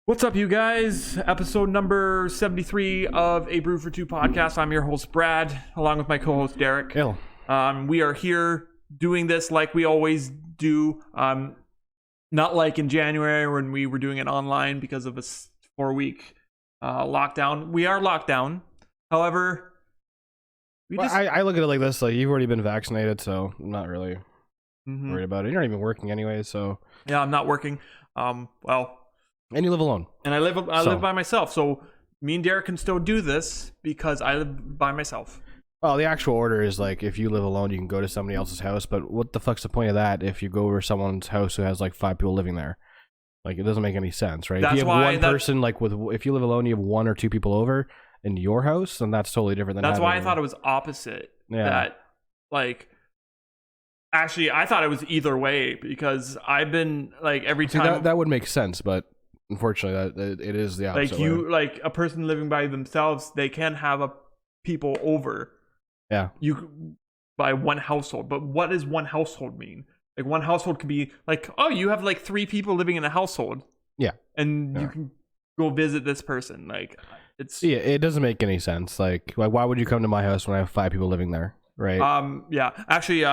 What's up, you guys? Episode number 73 of A Brew for Two podcast. I'm your host, Brad, along with my co-host, Derek. Ill. We are here doing this like we always do. Not like in January when we were doing it online because of a 4-week lockdown. We are locked down. However, I look at it like this: like you've already been vaccinated, so I'm not really worried about it. You're not even working anyway, so yeah, I'm not working. And you live alone. And I live by myself. So me and Derek can still do this because I live by myself. Well, the actual order is like if you live alone, you can go to somebody else's house. But what the fuck's the point of that if you go over someone's house who has like 5 people living there? Like it doesn't make any sense, right? That's if you have why one person, like if you live alone, you have 1 or 2 people over in your house, then that's totally different than that's why I thought it was opposite. Yeah. That like actually I thought it was either way because I've been like every time that would make sense, but unfortunately, that it is the opposite. Like a person living by themselves, they can have people over. Yeah. By one household. But what does one household mean? Like one household could be like, oh, you have like 3 people living in a household. Yeah. And you can go visit this person. Like it doesn't make any sense. Like why would you come to my house when I have 5 people living there? Right. Yeah. Actually,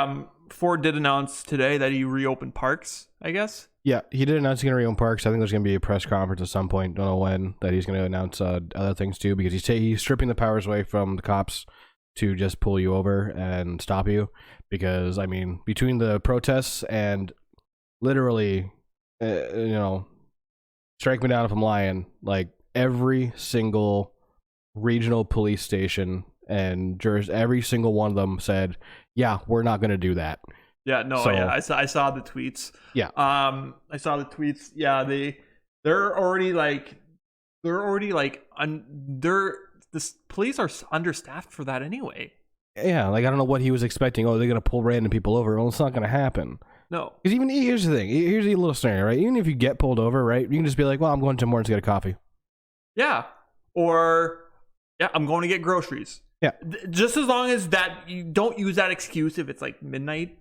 Ford did announce today that he reopened parks, I guess. Yeah, he did announce he's going to reopen parks. I think there's going to be a press conference at some point, don't know when, that he's going to announce other things too, because he's stripping the powers away from the cops to just pull you over and stop you. Because, I mean, between the protests and literally, strike me down if I'm lying, like every single regional police station and every single one of them said, yeah, we're not going to do that. Yeah, no, so, yeah, I saw the tweets. Yeah. I saw the tweets. Yeah, they're already like the police are understaffed for that anyway. Yeah, like I don't know what he was expecting. Oh, they're gonna pull random people over. Well, it's not gonna happen. No. Because here's the thing. Here's a little scenario, right? Even if you get pulled over, right, you can just be like, well, I'm going to Morton's to get a coffee. Yeah. Or I'm going to get groceries. Yeah. Just as long as that you don't use that excuse if it's like midnight.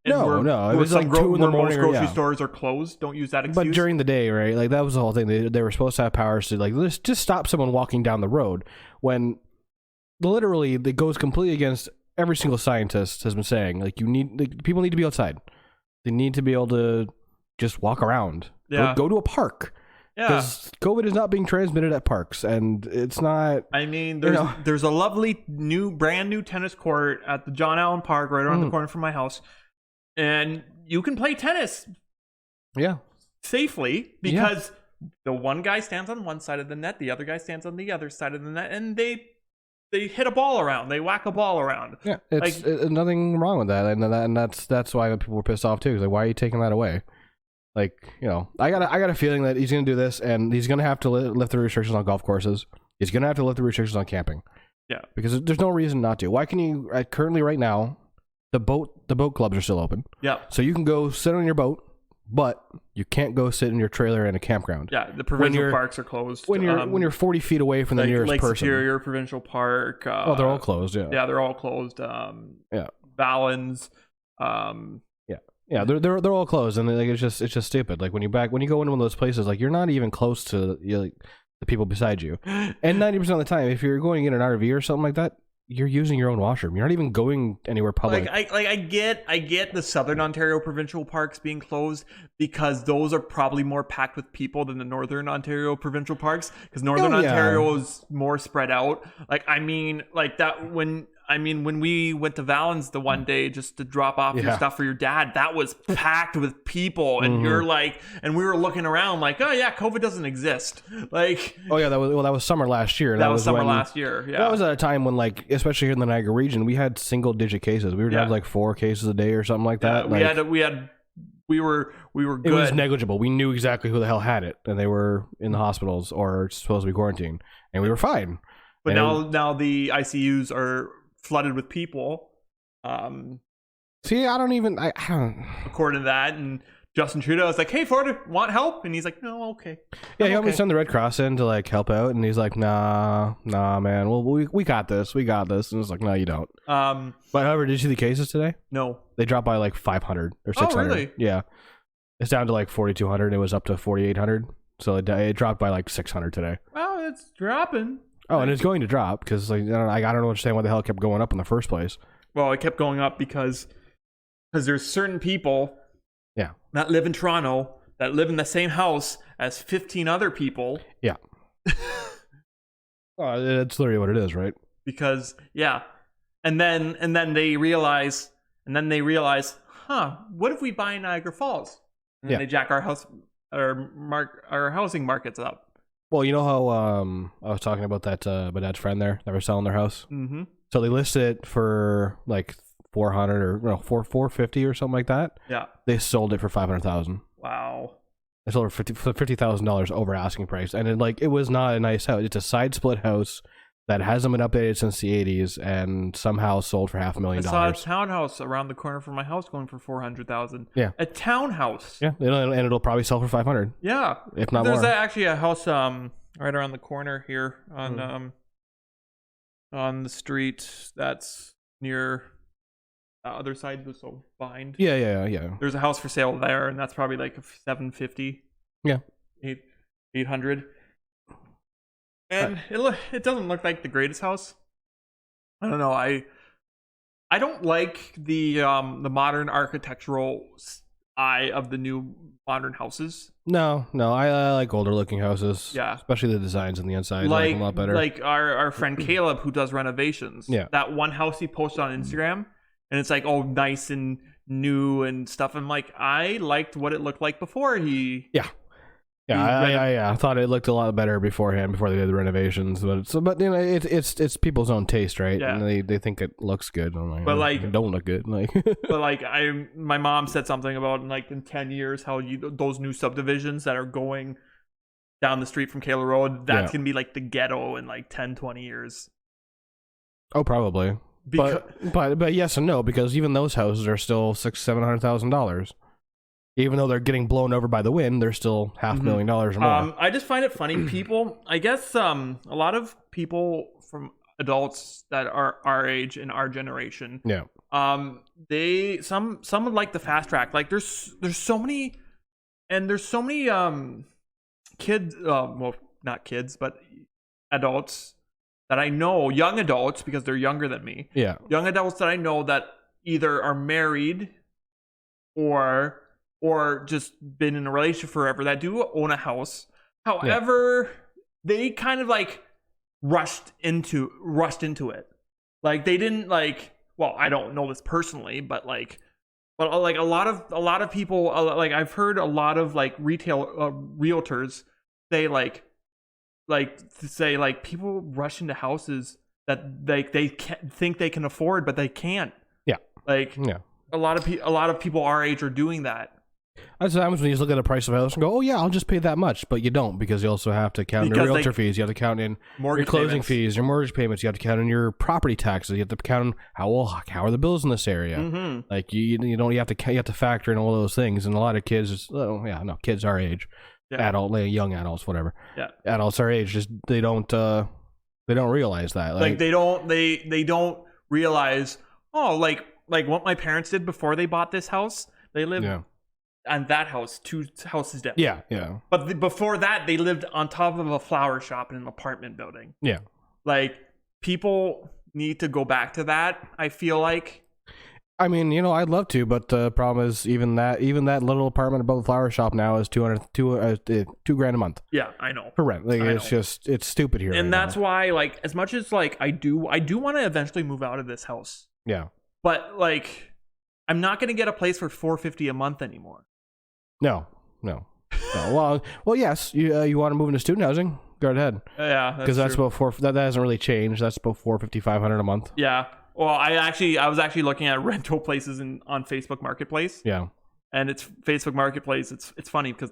No. It was like 2 in the morning. Most grocery stores are closed. Don't use that excuse. But during the day, right? Like that was the whole thing. They were supposed to have powers to like just stop someone walking down the road when literally it goes completely against every single scientist has been saying. Like people need to be outside. They need to be able to just walk around. Yeah. Go to a park. Yeah. Because COVID is not being transmitted at parks, and it's not. I mean, there's a lovely brand new tennis court at the John Allen Park right around the corner from my house. And you can play tennis safely because the one guy stands on one side of the net, the other guy stands on the other side of the net, and they hit a ball around. They whack a ball around. Yeah, it's nothing wrong with that, and that's why people were pissed off too. Like, why are you taking that away? Like, I got a feeling that he's gonna do this, and he's gonna have to lift the restrictions on golf courses. He's gonna have to lift the restrictions on camping. Yeah, because there's no reason not to. Why can you currently right now? The boat clubs are still open. Yeah. So you can go sit on your boat, but you can't go sit in your trailer in a campground. Yeah, the provincial parks are closed. When you're 40 feet away from the nearest Lake person. Superior Provincial Park. They're all closed. Yeah. Yeah, they're all closed. Valens. Yeah, they're all closed, and like it's just stupid. Like when you go into one of those places, like you're not even close to the people beside you, and 90% of the time, if you're going in an RV or something like that, you're using your own washroom. You're not even going anywhere public. I get the Southern Ontario provincial parks being closed because those are probably more packed with people than the Northern Ontario provincial parks because Northern Ontario is more spread out. When we went to Valens the one day just to drop off your stuff for your dad, that was packed with people, and you're like, and we were looking around like, oh yeah, COVID doesn't exist. Like, oh yeah, that was summer last year. That was summer last year. Yeah, that was at a time when, like, especially here in the Niagara region, we had single-digit cases. We would have like 4 cases a day or something like that. We were good. It was negligible. We knew exactly who the hell had it, and they were in the hospitals or supposed to be quarantined, and we were fine. But now the ICUs are flooded with people. See, I don't. According to that, and Justin Trudeau was like, "Hey, Ford, want help?" And he's like, "No, okay." Yeah, he helped me send the Red Cross in to like help out, and he's like, "Nah, man. Well, we got this. We got this." And it's like, "No, you don't." But however, did you see the cases today? No, they dropped by like 500 or 600. Oh, really? Yeah, it's down to like 4,200. It was up to 4,800. So it dropped by like 600 today. Well, it's dropping. Oh, and it's going to drop because like I don't understand why the hell it kept going up in the first place. Well, it kept going up because there's certain people that live in Toronto that live in the same house as 15 other people. Yeah. It's literally what it is, right? Because and then they realize, what if we buy Niagara Falls? And then they jack our housing markets up. Well, you know how I was talking about that my dad's friend there that was selling their house. Mm-hmm. So they listed it for like 400 or no, 450 or something like that. Yeah. They sold it for 500,000. Wow. They sold it for $50,000 over asking price, and it was not a nice house. It's a side split house that hasn't been updated since the 80s, and somehow sold for $500,000. I saw a townhouse around the corner from my house going for $400,000. Yeah. A townhouse. Yeah, and it'll probably sell for 500. Yeah. If not There's more. actually a house right around the corner here on the street that's near the other side, so behind. Yeah. There's a house for sale there, and that's probably like $750. Yeah. 800. And it doesn't look like the greatest house. I don't know. I don't like the modern architectural eye of the new modern houses. No, I like older looking houses. Yeah, especially the designs on the inside. I like them a lot better. Like our friend Caleb, who does renovations. Yeah, that one house he posted on Instagram, and it's like nice and new and stuff. I'm like, I liked what it looked like before he. I thought it looked a lot better beforehand before they did the renovations, but you know it's people's own taste, right? Yeah. And they think it looks good. I'm like, but like it don't look good. Like, but like my mom said something about in 10 years how those new subdivisions that are going down the street from Kayla Road, that's gonna be like the ghetto in like 10-20 years. Oh, probably. But yes and no, because even those houses are still $600,000-$700,000. Even though they're getting blown over by the wind, they're still $500,000 or more. I just find it funny. People, I guess, a lot of people from adults that are our age and our generation, some would like the fast track. Like there's so many kids, well, not kids, but adults that I know, young adults because they're younger than me. Yeah, young adults that I know that either are married or just been in a relationship forever that do own a house. However, they kind of like rushed into it. Like they didn't like. Well, I don't know this personally, but a lot of people, like I've heard a lot of like realtors say people rush into houses that they think they can afford, but they can't. Yeah. A lot of people our age are doing that. That's what happens when you just look at the price of a house and go, oh yeah, I'll just pay that much. But you don't, because you also have to count in your realtor fees. You have to count in your closing fees, your mortgage payments. You have to count in your property taxes. You have to count in how are the bills in this area. Mm-hmm. Like you have to factor in all those things. And a lot of kids, kids our age, young adults, whatever. Yeah, adults our age, just they don't realize that. Like they don't realize. Oh, like what my parents did before they bought this house. They lived. Yeah. And that house, 2 houses down. Yeah. But before that, they lived on top of a flower shop in an apartment building. Yeah. Like, people need to go back to that, I feel like. I mean, I'd love to, but the problem is even that little apartment above the flower shop now is $2,000 a month. Yeah, I know. For rent. Like, it's stupid here. And that's why, like, as much as, like, I do want to eventually move out of this house. Yeah. But, like, I'm not going to get a place for $450 a month anymore. No. Well, yes. You want to move into student housing? Go ahead. Yeah, because that's about that hasn't really changed. That's about $450-$500 a month. Yeah. Well, I was actually looking at rental places on Facebook Marketplace. Yeah. And it's Facebook Marketplace. It's funny because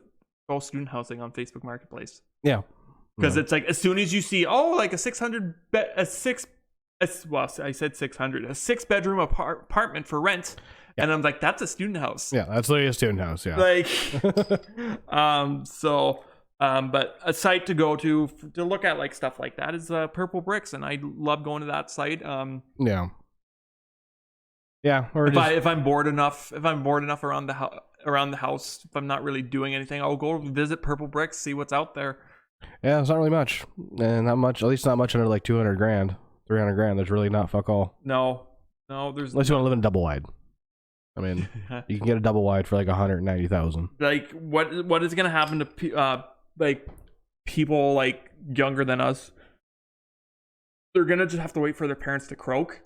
all student housing on Facebook Marketplace. Yeah. Because it's like as soon as you see like a 6-bedroom apartment for rent. Yeah. And I'm like, that's a student house. Yeah, that's literally a student house. Yeah. Like, but a site to go to look at like stuff like that is Purple Bricks, and I love going to that site. Yeah. Yeah. Or if I'm bored enough around around the house if I'm not really doing anything. I'll go visit Purple Bricks, see what's out there. Yeah, it's not really much, and not much. At least not much under like 200 grand, 300 grand. There's really not fuck all. No, there's unless you want to live in double wide. I mean, you can get a double wide for like 190,000. Like what is gonna happen to like people like younger than us? They're gonna just have to wait for their parents to croak.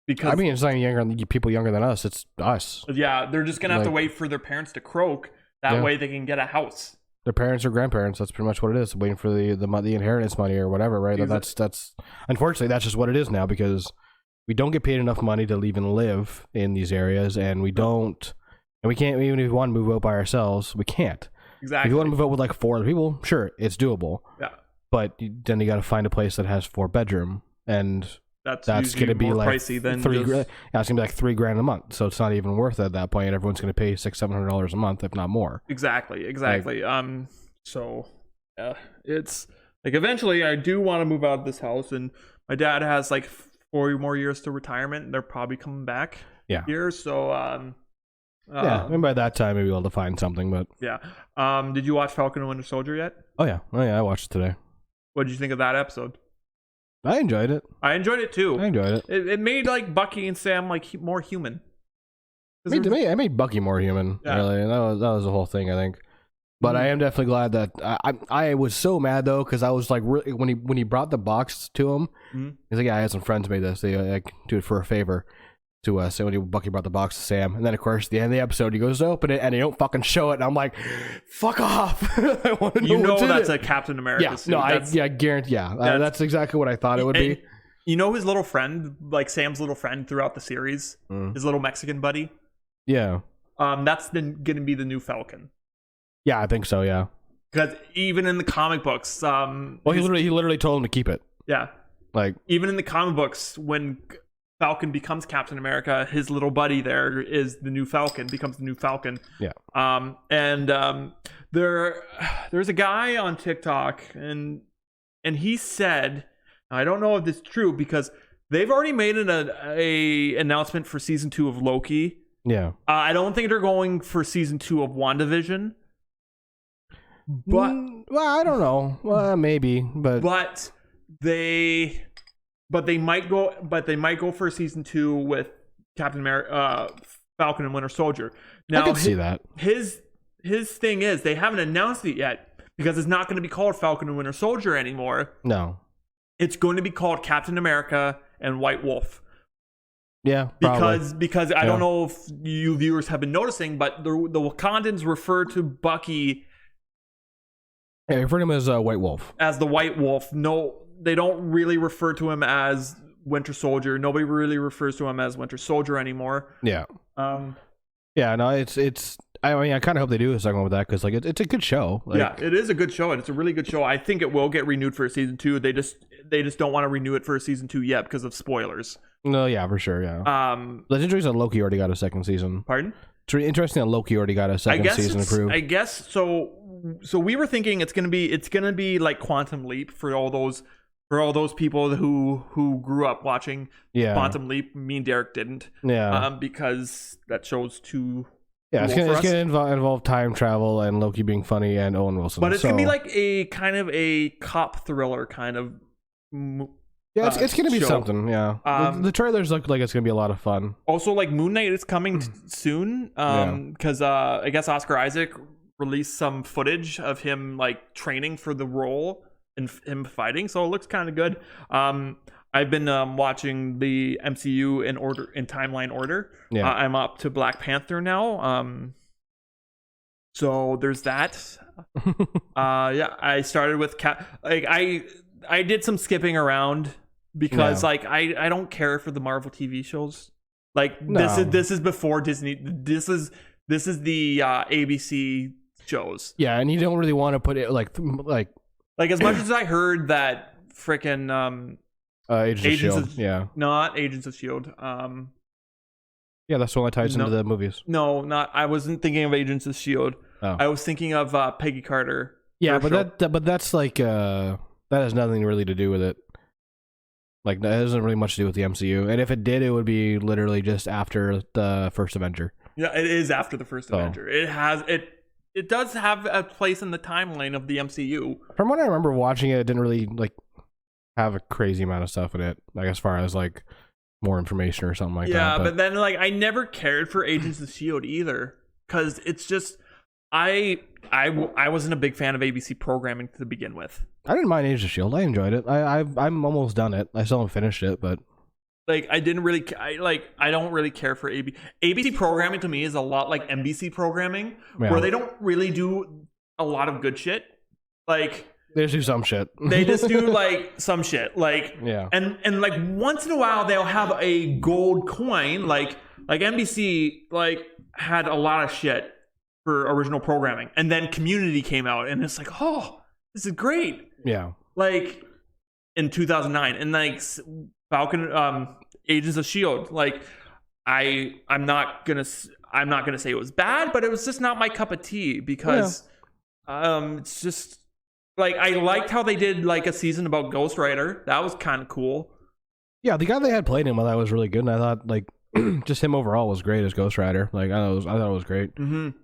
Because I mean, it's not people younger than us. It's us. Yeah, they're just gonna have to wait for their parents to croak. That way they can get a house. Their parents or grandparents. That's pretty much what it is. Waiting for the inheritance money or whatever, right? That's unfortunately that's just what it is now, because we don't get paid enough money to even live in these areas, and we can't, even if we want to move out by ourselves, we can't. Exactly. If you want to move out with like 4 other people, sure, it's doable. Yeah. But then you got to find a place that has 4 bedroom, and that's going to be more like pricey than $3,000. Yeah, it's going to be like $3,000 a month. So it's not even worth it at that point. Everyone's going to pay $600-700 a month, if not more. Exactly. So yeah, it's like eventually I do want to move out of this house, and my dad has like 4 more years to retirement, and they're probably coming back here. So yeah, and by that time maybe we'll have to find something. But yeah. Did you watch Falcon and Winter Soldier yet? Oh yeah, I watched it today. What did you think of that episode? I enjoyed it. I enjoyed it too. I enjoyed it. It made like Bucky and Sam like more human. I made Bucky more human. Yeah. Really, and that was the whole thing, I think. But I am definitely glad that I was so mad though, because I was like, really, when he brought the box to him, he's like, yeah, I had some friends made this. They like do it for a favor to us. So when Bucky brought the box to Sam, and then of course at the end of the episode he goes to open it and they don't fucking show it, and I'm like, fuck off. I want to know that's a Captain America suit. I guarantee. That's exactly what I thought it would be. You know his little friend, like Sam's little friend throughout the series, his little Mexican buddy. Yeah. That's gonna be the new Falcon. Yeah, I think so. Yeah. Because even in the comic books, he literally told him to keep it. Yeah. Like even in the comic books, when Falcon becomes Captain America, his little buddy there is the new Falcon, becomes the new Falcon. Yeah. There's a guy on TikTok, and he said, I don't know if this is true, because they've already made a announcement for season 2 of Loki. Yeah. I don't think they're going for season 2 of WandaVision. But I don't know. Well, maybe, but they might go for season 2 with Captain America, Falcon and Winter Soldier. Now, I can see that. His thing is they haven't announced it yet, because it's not going to be called Falcon and Winter Soldier anymore. No, it's going to be called Captain America and White Wolf. Yeah, because I don't know if you viewers have been noticing, but the Wakandans refer to Bucky. Yeah, refer to him as White Wolf. As the White Wolf. No, they don't really refer to him as Winter Soldier. Nobody really refers to him as Winter Soldier anymore. Yeah. Yeah, no, it's. I mean, I kind of hope they do something with that, because like it's a good show. Like, yeah, it is a good show, and it's a really good show. I think it will get renewed for season 2. They just don't want to renew it for season 2 yet because of spoilers. No, yeah, for sure, yeah. It's interesting that Loki already got a second season. Pardon? It's really interesting that Loki already got a second season approved. I guess so. So we were thinking it's gonna be like Quantum Leap for all those people who grew up watching Quantum Leap. Me and Derek didn't. Yeah. Because that show's too. Yeah, it's gonna involve time travel and Loki being funny and Owen Wilson. But it's gonna be like a kind of a cop thriller kind of. Yeah, it's gonna be something. Yeah, the trailers look like it's gonna be a lot of fun. Also, like Moon Knight is coming soon. Because I guess Oscar Isaac released some footage of him like training for the role and him fighting, so it looks kind of good. I've been watching the MCU in timeline order. Yeah, I'm up to Black Panther now. So there's that. I started with I did some skipping around because like I don't care for the Marvel TV shows. Like this is before Disney. This is the ABC shows. Yeah, and you don't really want to put it like as much as I heard that frickin' Agents of S.H.I.E.L.D. Not Agents of S.H.I.E.L.D. Yeah, that's one that ties into the movies. No, I wasn't thinking of Agents of S.H.I.E.L.D. Oh. I was thinking of Peggy Carter. Yeah, but that's like that has nothing really to do with it. Like that hasn't really much to do with the MCU. And if it did, it would be literally just after the first Avenger. Yeah, it is after the first Avenger. It does have a place in the timeline of the MCU. From what I remember watching it, it didn't really like have a crazy amount of stuff in it. Like as far as like more information or something like that. Yeah, but then like I never cared for Agents of S.H.I.E.L.D. either, because it's just I wasn't a big fan of ABC programming to begin with. I didn't mind Agents of S.H.I.E.L.D. I enjoyed it. I'm almost done it. I still haven't finished it, but like I don't really care for ABC programming. To me is a lot like NBC programming, where they don't really do a lot of good shit. Like they just do some shit. They just do like some shit. Like yeah. And like once in a while they'll have a gold coin. Like NBC like had a lot of shit for original programming, and then Community came out, and it's like, oh, this is great. Yeah. Like in 2009, and like Falcon, Agents of S.H.I.E.L.D. Like I'm not gonna say it was bad, but it was just not my cup of tea because it's just. Like, I liked how they did, like, a season about Ghost Rider. That was kind of cool. Yeah, the guy they had played him, I thought was really good, and I thought, like, just him overall was great as Ghost Rider. Like, I thought it was great. And,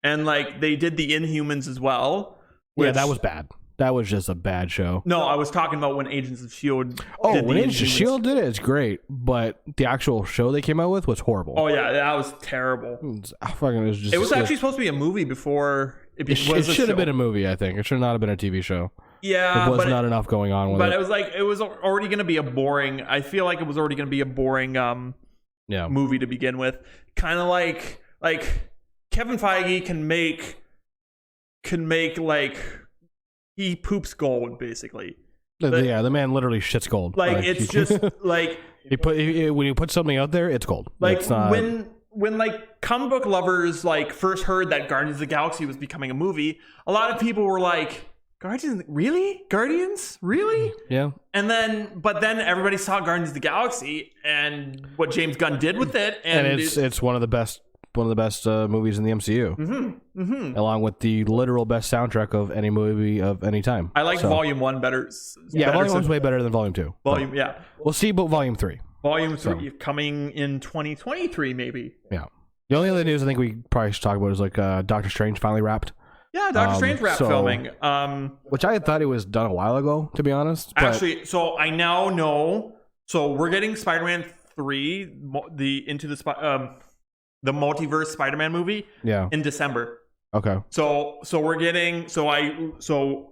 like, they did the Inhumans as well. Yeah, that was bad. That was just a bad show. No, I was talking about when Agents of S.H.I.E.L.D. when Agents of S.H.I.E.L.D. did it, it's great, but the actual show they came out with was horrible. Oh, yeah, that was terrible. It was actually supposed to be a movie before... It should have been a movie, I think. It should not have been a TV show. Yeah, there was not enough going on with it. But it was like it was already going to be a boring. I feel like it was already going to be a boring movie to begin with. Kind of like Kevin Feige can make like he poops gold basically. The man literally shits gold. Like it's just like when you put something out there, it's gold. Like it's not, when like comic book lovers like first heard that Guardians of the Galaxy was becoming a movie, a lot of people were like, Guardians really? Yeah. And then everybody saw Guardians of the Galaxy and what James Gunn did with it, and it's one of the best movies in the MCU, along with the literal best soundtrack of any movie of any time. I like Volume 1 better. Volume 1's way better than Volume 2. We'll see about Volume 3. Volume 3 coming in 2023, maybe. Yeah. The only other news I think we probably should talk about is like Doctor Strange finally wrapped. Yeah, Doctor Strange wrapped filming. Which I had thought it was done a while ago, to be honest. Actually, so I now know. So we're getting Spider-Man 3, the multiverse Spider-Man movie. Yeah. In December. Okay. So we're getting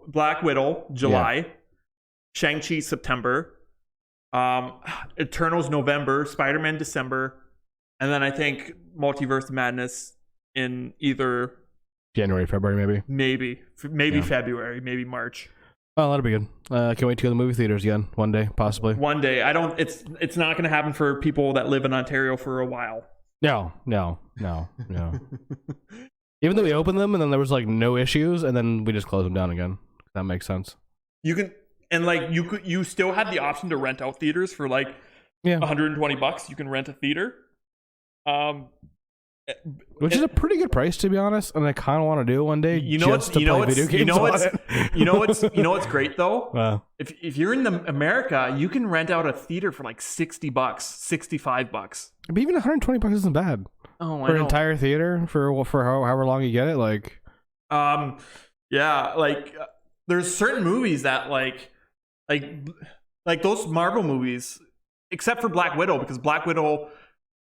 Black Widow July, Shang-Chi September. Eternals November, Spider-Man December, and then I think Multiverse Madness in either January, February, maybe February, maybe March. Oh, that'll be good. Can't wait to go to the movie theaters again one day, possibly. One day. It's not going to happen for people that live in Ontario for a while. No. Even though we opened them and then there was like no issues, and then we just closed them down again. That makes sense. You can. And like you still had the option to rent out theaters for like $120. You can rent a theater, which is a pretty good price, to be honest. And I kind of want to do it one day. You know what's great though. If you're in America, you can rent out a theater for like $60, $65. But even $120 isn't bad. Oh, for an entire theater for however long you get it. Like, there's certain movies that like those Marvel movies, except for Black Widow, because Black Widow,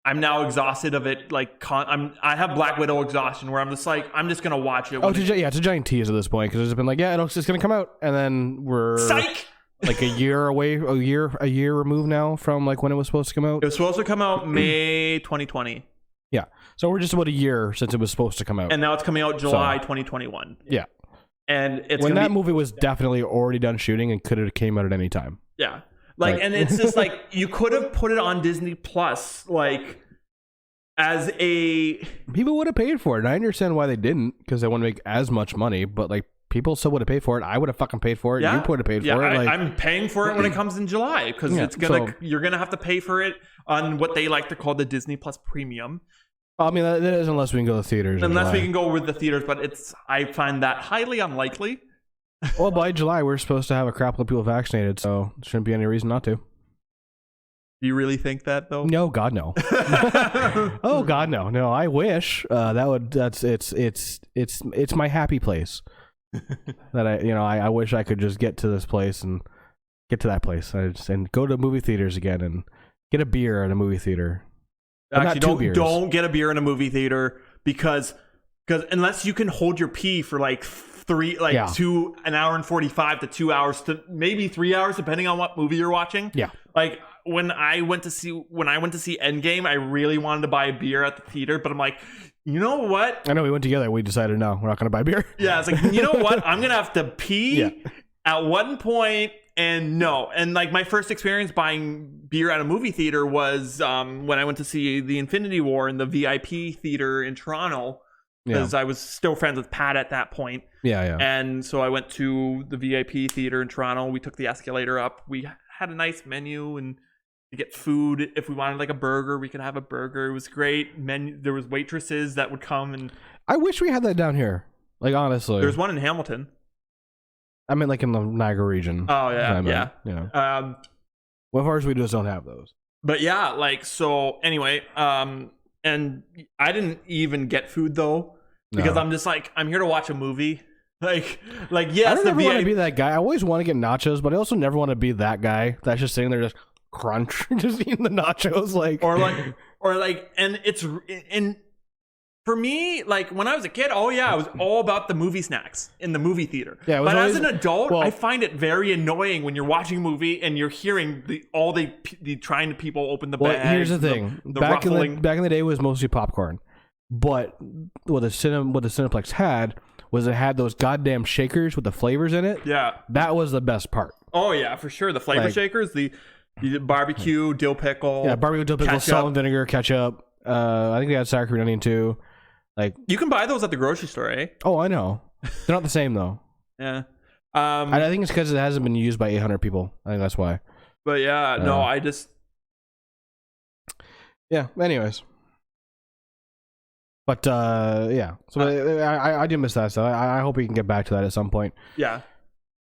I'm now exhausted of it. Like, I have Black Widow exhaustion, where I'm just like, I'm just gonna watch it. It's a giant tease at this point, because it's been like, it's just gonna come out, and then we're psych. Like a year removed now from like when it was supposed to come out. It was supposed to come out May 2020. Yeah, so we're just about a year since it was supposed to come out, and now it's coming out July 2021. Yeah. And it's when that movie was definitely already done shooting and could have came out at any time. Yeah. And it's just like you could have put it on Disney Plus, like as a people would have paid for it. And I understand why they didn't, because they want to make as much money, but like people still would have paid for it. I would have fucking paid for it. Yeah. You would have paid for it. I'm paying for it when it comes in July, because you're gonna have to pay for it on what they like to call the Disney Plus Premium. I mean, that is unless we can go to the theaters. Unless we can go with the theaters, but I find that highly unlikely. Well, by July, we're supposed to have a crap load of people vaccinated, so there shouldn't be any reason not to. Do you really think that though? No, God, no. Oh God, no. No, I wish it's my happy place. That I wish I could just get to this place and get to that place and go to movie theaters again and get a beer at a movie theater. Actually, don't get a beer in a movie theater because unless you can hold your pee for like 1 hour and 45 to 2 hours to maybe 3 hours depending on what movie you're watching. Yeah. Like when I went to see Endgame, I really wanted to buy a beer at the theater, but I'm like, you know what? I know we went together. We decided no, we're not going to buy beer. Yeah, it's like, you know what? I'm gonna have to pee at one point, and no. And like my first experience buying beer at a movie theater was when I went to see the Infinity War in the VIP theater in Toronto, because I was still friends with Pat at that point. Yeah. And so I went to the VIP theater in Toronto. We took the escalator up. We had a nice menu and to get food. If we wanted like a burger, we could have a burger. It was great. There was waitresses that would come, and I wish we had that down here. Like honestly, there's one in Hamilton. I mean, like in the Niagara region. Oh yeah. What ours we just don't have those. But yeah, like so. Anyway, and I didn't even get food though because I'm just like I'm here to watch a movie. Like yes, I don't ever want to be that guy. I always want to get nachos, but I also never want to be that guy that's just sitting there just crunch, just eating the nachos, and it's and for me, like when I was a kid, I was all about the movie snacks in the movie theater. Yeah, but as an adult, I find it very annoying when you're watching a movie and you're hearing the trying to people open the bag. Here's the thing: back in the day, it was mostly popcorn, but what the Cineplex had was it had those goddamn shakers with the flavors in it. Yeah, that was the best part. Oh yeah, for sure. The flavor shakers, the barbecue, dill pickle. Yeah, barbecue, dill pickle, salt and vinegar, ketchup. I think they had sour cream and onion too. Like you can buy those at the grocery store, eh? Oh, I know. They're not the same though. Yeah. I think it's because it hasn't been used by 800 people. I think that's why. But yeah, no, I just. Yeah. Anyways. But yeah. So I did miss that. So I hope we can get back to that at some point. Yeah.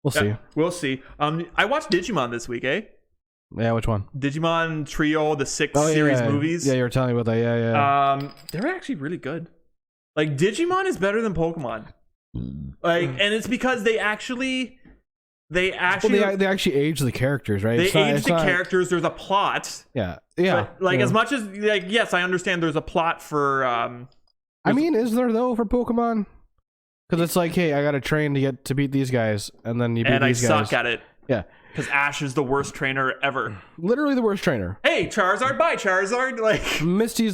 We'll see. We'll see. I watched Digimon this week, eh? Yeah, which one? Digimon Trio, the 6 series movies. Yeah, you were telling me about that. Yeah. They're actually really good. Like Digimon is better than Pokemon. Like, and it's because they actually they actually age the characters, right? They age the characters. There's a plot. Yeah. But, like as much as like yes, I understand there's a plot for. I mean, is there though for Pokemon? Because it's like, hey, I got to train to beat these guys, and then you beat these guys. And I suck at it. Yeah. Because Ash is the worst trainer ever. Literally the worst trainer. Hey, Charizard, bye Charizard. Like Misty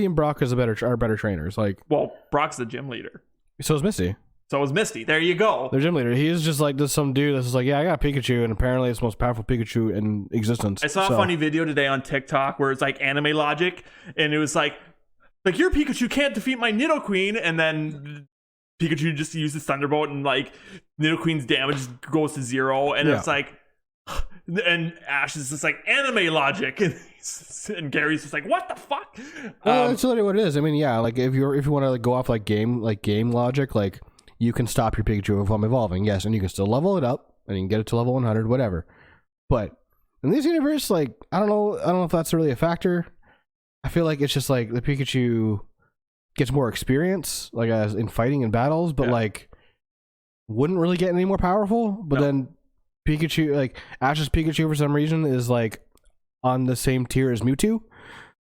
and Brock are better trainers. Like, well, Brock's the gym leader. So is Misty. So is Misty. There you go. Their gym leader. He is just like this some dude that's just like, yeah, I got Pikachu, and apparently it's the most powerful Pikachu in existence. I saw a funny video today on TikTok where it's like anime logic, and it was like your Pikachu can't defeat my Nidoqueen, and then Pikachu just uses Thunderbolt and like Nidoqueen's damage goes to 0, and it's like, and Ash is just like anime logic, and Gary's just like, what the fuck? Well, that's literally what it is. I mean, yeah, like if you want to like go off like game logic, like you can stop your Pikachu from evolving, yes, and you can still level it up and you can get it to level 100, whatever. But in this universe, like I don't know if that's really a factor. I feel like it's just like the Pikachu gets more experience, like as in fighting and battles, but like wouldn't really get any more powerful. But then Pikachu, like Ash's Pikachu, for some reason is like on the same tier as Mewtwo,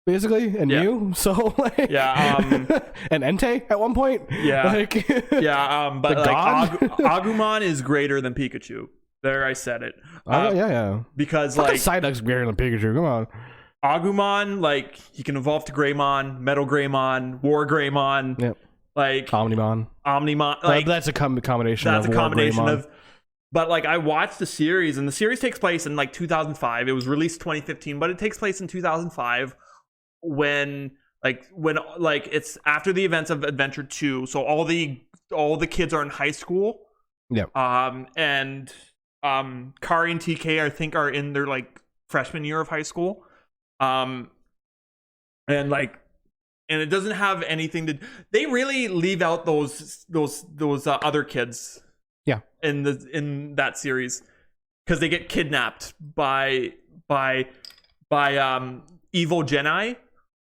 basically, and Mew. So like, and Entei at one point. Yeah, like, but like Agumon is greater than Pikachu. There, I said it. Because like Psyduck's greater than Pikachu. Come on. Agumon, like he can evolve to Greymon, Metal Greymon, War Greymon, like Omnimon. Like that's a combination. That's a combination of. But like I watched the series, and the series takes place in like 2005. It was released 2015, but it takes place in 2005 when it's after the events of Adventure 2. So all the kids are in high school. Yeah. And Kari and TK I think are in their like freshman year of high school. And it doesn't have anything to. They really leave out those other kids. Yeah. In that series, because they get kidnapped by by Evil Jedi.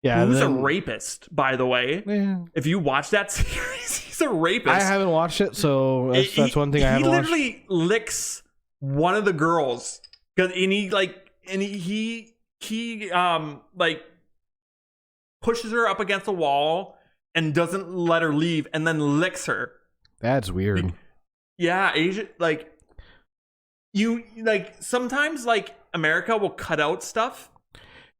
Yeah, who's a rapist, by the way. Yeah. If you watch that series, he's a rapist. I haven't watched it, so that's one thing I haven't watched. He literally licks one of the girls, and he pushes her up against the wall and doesn't let her leave, and then licks her. That's weird. Yeah, Asia, sometimes America will cut out stuff.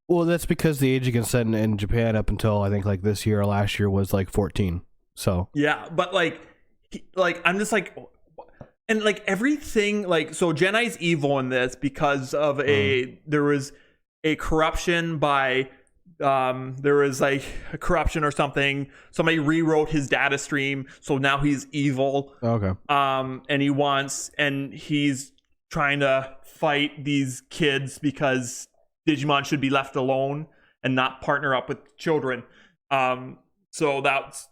Well, that's because the age of consent in Japan up until I think this year or last year was 14. So yeah, but I'm just and everything so Jedi's evil in this because of there was a corruption by there was a corruption or something. Somebody rewrote his data stream, so now he's evil. Okay. And he's trying to fight these kids because Digimon should be left alone and not partner up with children. So that's,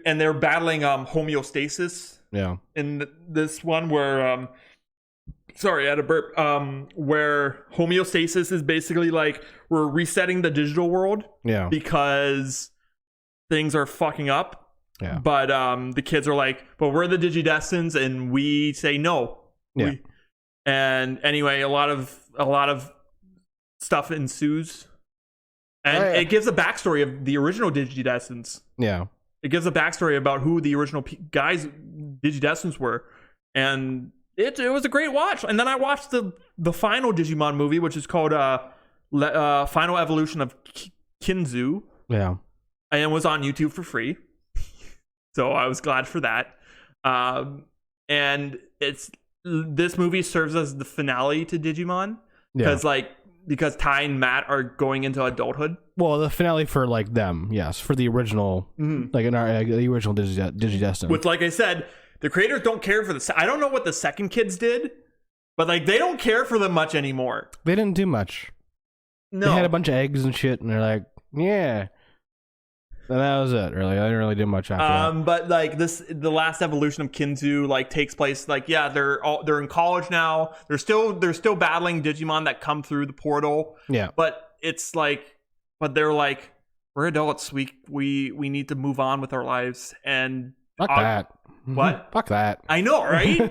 and they're battling homeostasis. Yeah. In this one where sorry, I had a burp. Where homeostasis is basically we're resetting the digital world. Yeah. Because things are fucking up. Yeah. But the kids are but we're the Digidestins and we say no. Yeah. And anyway, a lot of stuff ensues, and it gives a backstory of the original Digidestins. Yeah, it gives a backstory about who the original guys Digidestins were, and it was a great watch. And then I watched the final Digimon movie, which is called Final Evolution of Kinzu. Yeah, and it was on YouTube for free, so I was glad for that. And this movie serves as the finale to Digimon because Tai and Matt are going into adulthood. Well, the finale for them, yes, for the original, the original Digidestin. Which, like I said, the creators don't care for I don't know what the second kids did, but they don't care for them much anymore. They didn't do much. No, they had a bunch of eggs and shit, and they're yeah. And that was it. Really, I didn't really do much after that. But the last evolution of Kinzu takes place. They're in college now. They're still battling Digimon that come through the portal. Yeah. But it's but they're we're adults. We need to move on with our lives. And fuck that. What? Fuck that. I know, right?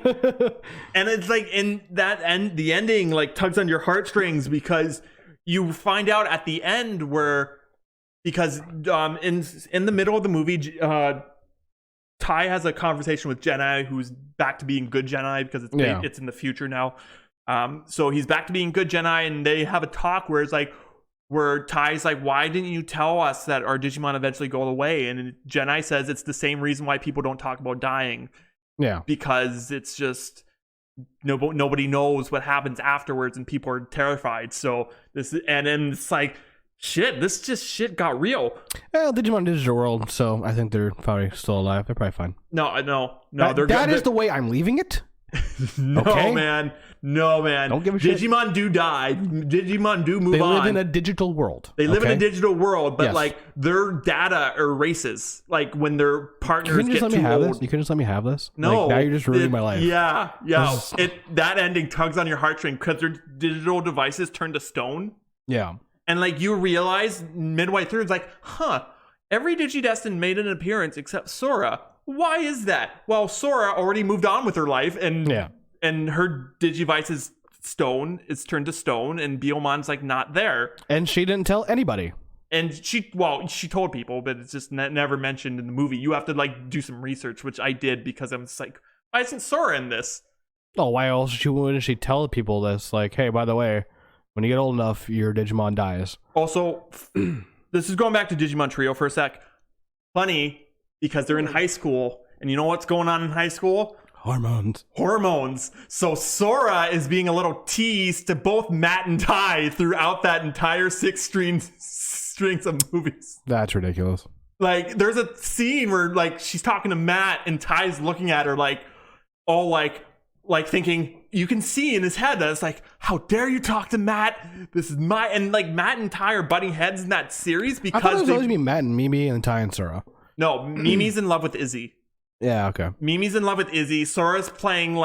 And it's in that end, the ending tugs on your heartstrings because you find out at the end where. Because in the middle of the movie, Tai has a conversation with Jedi, who's back to being good Jedi because it's in the future now. So he's back to being good Jedi, and they have a talk where it's where Tai's why didn't you tell us that our Digimon eventually go away? And Jedi says it's the same reason why people don't talk about dying. Yeah, because it's just nobody knows what happens afterwards, and people are terrified. So then it's shit, shit got real. Well, Digimon Digital World, so I think they're probably still alive. They're probably fine. No. That is the way I'm leaving it? No, man. Don't give a shit. Digimon do die. Digimon do move on. They live in a digital world. They live in a digital world, but their data erases. When their partners get too old. You couldn't just let me have this? No. Now you're just ruining my life. Yeah. That ending tugs on your heartstring because their digital devices turn to stone. Yeah. And you realize midway through, it's every Digidestin made an appearance except Sora. Why is that? Well, Sora already moved on with her life, and her Digivice is turned to stone, and Biomon's not there. And she didn't tell anybody. And she told people, but it's just never mentioned in the movie. You have to do some research, which I did because I'm just why isn't Sora in this? Oh, why else wouldn't she tell people this? Hey, by the way, when you get old enough, your Digimon dies. Also, this is going back to Digimon Trio for a sec. Funny, because they're in high school, and you know what's going on in high school? Hormones. So Sora is being a little tease to both Matt and Tai throughout that entire 6 strings of movies. That's ridiculous. There's a scene where she's talking to Matt, and Ty's looking at her all thinking, you can see in his head that it's how dare you talk to Matt? This is my, and Matt and Tai are butting heads in that series because I thought it was always be Matt and Mimi and Tai and Sora. No, Mimi's in love with Izzy. Yeah, okay. Mimi's in love with Izzy. Sora's playing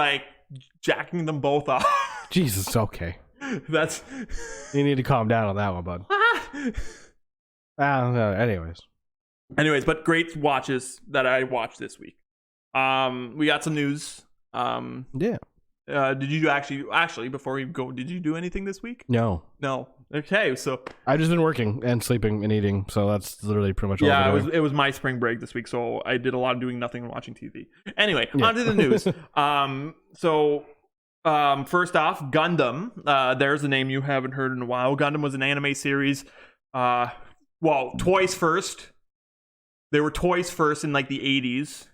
jacking them both off. Jesus, okay. That's You need to calm down on that one, bud. Anyways. But great watches that I watched this week. We got some news. Yeah. Did you actually before we go, did you do anything this week? No. Okay, so I've just been working and sleeping and eating, so that's literally pretty much all. Yeah, it was my spring break this week, so I did a lot of doing nothing and watching TV. Anyway, on to the news. First off, Gundam. There's a name you haven't heard in a while. Gundam was an anime series. Toys first. They were toys first in like the 80s.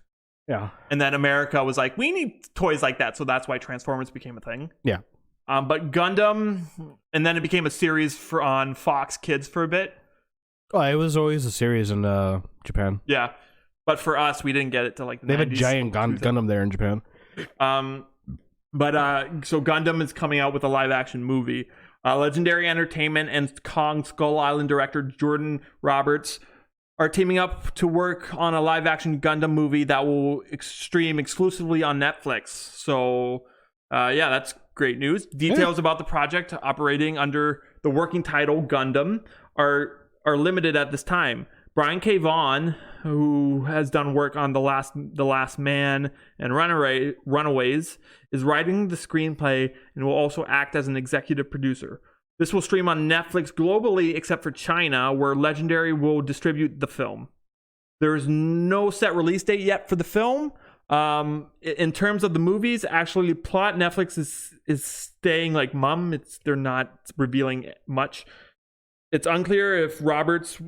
Yeah. And then America was like, we need toys like that, so that's why Transformers became a thing. Yeah. But Gundam, and then it became a series on Fox Kids for a bit. Oh, it was always a series in Japan. Yeah, but for us, we didn't get it till like the 90s. They have a giant Gundam there in Japan. So Gundam is coming out with a live-action movie. Legendary Entertainment and Kong Skull Island director Jordan Roberts are teaming up to work on a live-action Gundam movie that will stream exclusively on Netflix. So, that's great news. Details about the project operating under the working title Gundam are limited at this time. Brian K. Vaughan, who has done work on The Last Man and Runaways, is writing the screenplay and will also act as an executive producer. This will stream on Netflix globally except for China, where Legendary will distribute the film. There is no set release date yet for the film. In terms of the movies, actually, plot, Netflix is staying like mum. They're not revealing much. It's unclear if Robert's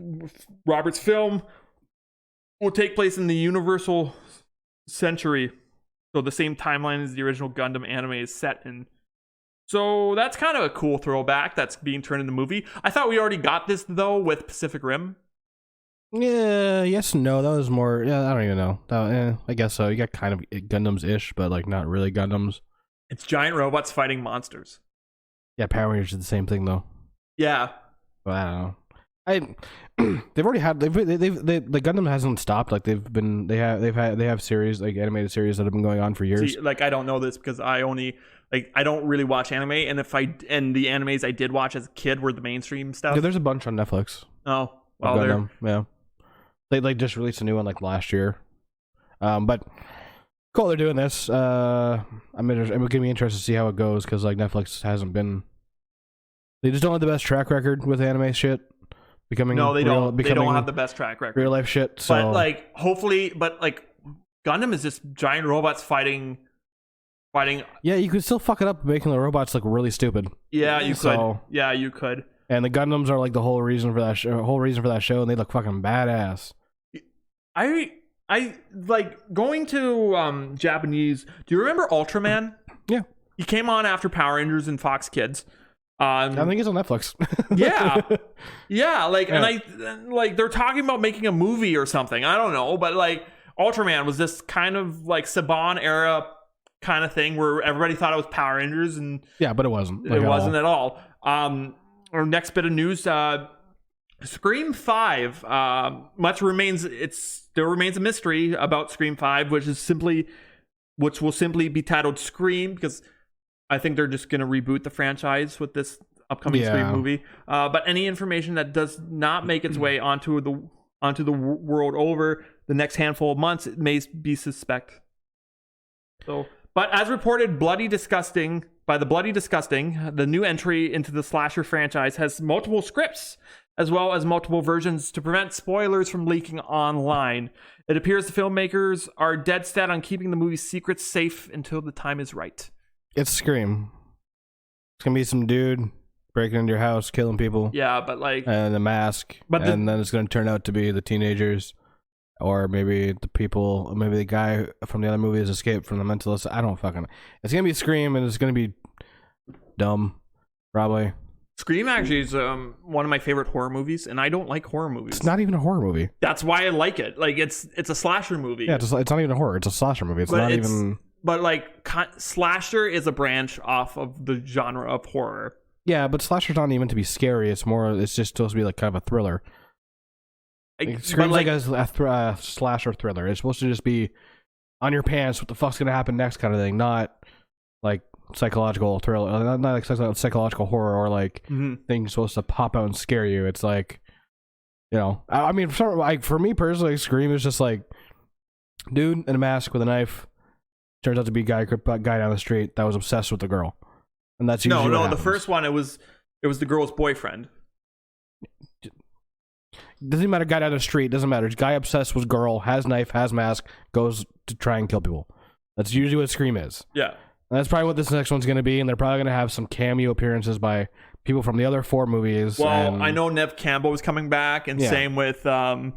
film will take place in the Universal Century, so the same timeline as the original Gundam anime is set in. So that's kind of a cool throwback that's being turned into the movie. I thought we already got this though with Pacific Rim. Yeah, yes and no. That was more. Yeah, I don't even know. I guess so. You got kind of Gundams-ish, but like not really Gundams. It's giant robots fighting monsters. Yeah, Power Rangers is the same thing though. Yeah. But I don't know. They've already had the Gundam hasn't stopped. Like they have series, like animated series that have been going on for years. See, like I don't know this because I don't really watch anime, and the animes I did watch as a kid were the mainstream stuff. Yeah, there's a bunch on Netflix. Oh, well, Gundam, yeah. They like just released a new one like last year. But cool, they're doing this. I'm gonna be interested to see how it goes because like Netflix hasn't been. They just don't have the best track record with anime shit. They don't have the best track record. Real life shit. So. But Gundam is just giant robots fighting. Yeah, you could still fuck it up making the robots look really stupid. Yeah, you could. Yeah, you could. And the Gundams are like the whole reason for that show, and they look fucking badass. I like going to Japanese. Do you remember Ultraman? Yeah, he came on after Power Rangers and Fox Kids. I think it's on Netflix. yeah. And they're talking about making a movie or something. I don't know, but like Ultraman was this kind of like Saban era kind of thing where everybody thought it was Power Rangers, and yeah, but it wasn't. It wasn't at all. Our next bit of news: Scream 5. There remains a mystery about Scream 5, which will simply be titled Scream because I think they're just going to reboot the franchise with this upcoming Scream movie. But any information that does not make its way onto the world over the next handful of months, it may be suspect. So, but as reported, Bloody Disgusting, the new entry into the slasher franchise has multiple scripts as well as multiple versions to prevent spoilers from leaking online. It appears the filmmakers are dead set on keeping the movie's secrets safe until the time is right. It's Scream. It's gonna be some dude breaking into your house, killing people. Yeah, but like... And the mask. And then it's gonna turn out to be the teenagers. Or maybe the guy from the other movie has escaped from the mentalist. I don't fucking... It's gonna be Scream, and it's gonna be dumb. Probably. Scream actually is one of my favorite horror movies, and I don't like horror movies. It's not even a horror movie. That's why I like it. Like, it's a slasher movie. Yeah, it's not even a horror. It's a slasher movie. But like, slasher is a branch off of the genre of horror. Yeah, but slasher's not even to be scary. It's just supposed to be like kind of a thriller. Scream's like a slasher thriller. It's supposed to just be on your pants, what the fuck's gonna happen next kind of thing, not like psychological thriller, not like psychological horror or like things supposed to pop out and scare you. It's like, you know, I mean, for me personally, like, Scream is just like dude in a mask with a knife. Turns out to be a guy down the street that was obsessed with the girl, and that's usually what happens. The first one it was the girl's boyfriend. Doesn't matter. Guy down the street, doesn't matter. Guy obsessed with girl, has knife, has mask, goes to try and kill people. That's usually what Scream is. Yeah. And that's probably what this next one's going to be, and they're probably going to have some cameo appearances by people from the other 4 movies. Well, I know Nev Campbell is coming back, and same with I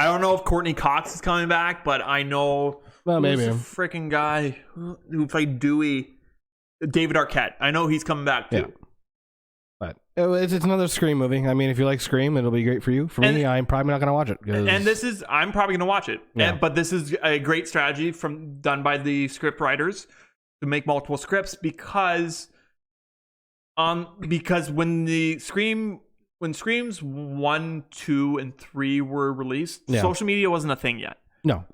don't know if Courtney Cox is coming back, but I know maybe the freaking guy who played Dewey, David Arquette. I know he's coming back too. Yeah. But it's another Scream movie. I mean, if you like Scream, it'll be great for you. For me, I'm probably not going to watch it. And I'm probably going to watch it. Yeah. But this is a great strategy done by the script writers to make multiple scripts because when Screams 1, 2, and 3 were released, social media wasn't a thing yet. No.